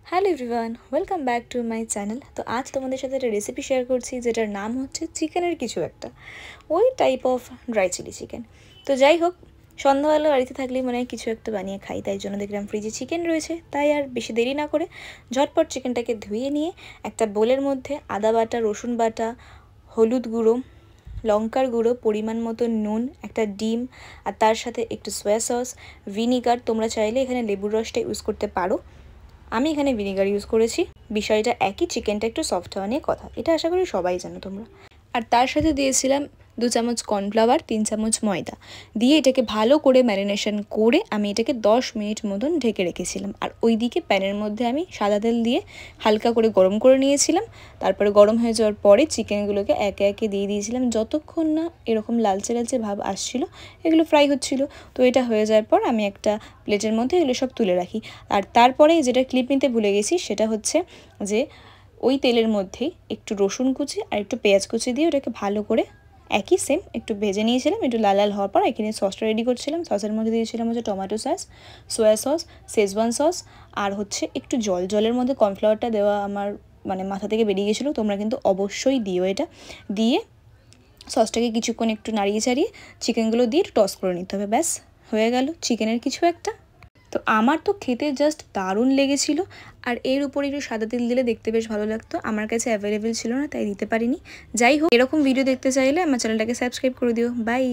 Hello everyone, welcome back to my channel. তো আজ তোমাদের সাথে একটা রেসিপি শেয়ার করছি যেটার নাম হচ্ছে চিকেনের কিছু একটা, ওই type of dry chilli chicken. তো যাই হোক, সন্ধ্যাবেলা বাড়িতে থাকলেই মনে হয় কিছু একটা বানিয়ে খাই, তাই জন্য দেখলাম ফ্রিজে চিকেন রয়েছে, তাই আর বেশি দেরি না করে ঝটপট চিকেনটাকে ধুয়ে নিয়ে একটা বোলের মধ্যে আদা বাটা, রসুন বাটা, হলুদ গুঁড়ো, লঙ্কার গুঁড়ো, পরিমাণ মতো নুন, একটা ডিম, আর তার সাথে একটু সয়া সস, ভিনিগার। তোমরা চাইলে এখানে লেবুর রসটা ইউজ করতে পারো, আমি এখানে ভিনেগার ইউজ করেছি। বিষয়টা একই, চিকেনটা একটু সফট হওয়া নিয়ে কথা, এটা আশা করি সবাই জানো তোমরা। আর তার সাথে দিয়েছিলাম 2 চামচ কর্নফ্লাওয়ার, 3 চামচ ময়দা দিয়ে এটাকে ভালো করে ম্যারিনেশন করে আমি এটাকে 10 মিনিট মতন ঢেকে রেখেছিলাম। আর ওইদিকে প্যানের মধ্যে আমি সাদা তেল দিয়ে হালকা করে গরম করে নিয়েছিলাম। তারপরে গরম হয়ে যাওয়ার পরে চিকেনগুলোকে একে একে দিয়ে দিয়েছিলাম, যতক্ষণ না এরকম লালচে লালচে ভাব আসছিল, এগুলো ফ্রাই হচ্ছিল। তো এটা হয়ে যাওয়ার পর আমি একটা প্লেটের মধ্যে এগুলো সব তুলে রাখি। আর তারপরে যেটা ক্লিপ নিতে ভুলে গেছি সেটা হচ্ছে যে ওই তেলের মধ্যেই একটু রসুন কুচি আর একটু পেঁয়াজ কুচি দিয়ে ওটাকে ভালো করে একই সেম একটু ভেজে নিয়েছিলাম। একটু লাল লাল হওয়ার পর এখানে সসটা রেডি করছিলাম। সসের মধ্যে দিয়েছিলাম হচ্ছে tomato sauce, soya sauce, Schezwan sauce, আর হচ্ছে একটু জলের মধ্যে কর্নফ্লাওয়ারটা দেওয়া আমার মাথা থেকে বেরিয়ে গেছিলো। তোমরা কিন্তু অবশ্যই দিও এটা। দিয়ে সসটাকে কিছুক্ষণ একটু নাড়িয়ে চাড়িয়ে চিকেনগুলো দিয়ে টস করে নিতে হবে, ব্যাস হয়ে গেল চিকেনের কিছু একটা। তো আমার তো খেতে জাস্ট দারুণ লেগেছিল। আর এর উপরে একটু সাদা তেল দিলে দেখতে বেশ ভালো লাগতো, আমার কাছে অ্যাভেলেবেল ছিল না তাই দিতে পারিনি। যাই হোক, এরকম ভিডিও দেখতে চাইলে আমার চ্যানেলটাকে সাবস্ক্রাইব করে দিও। বাই।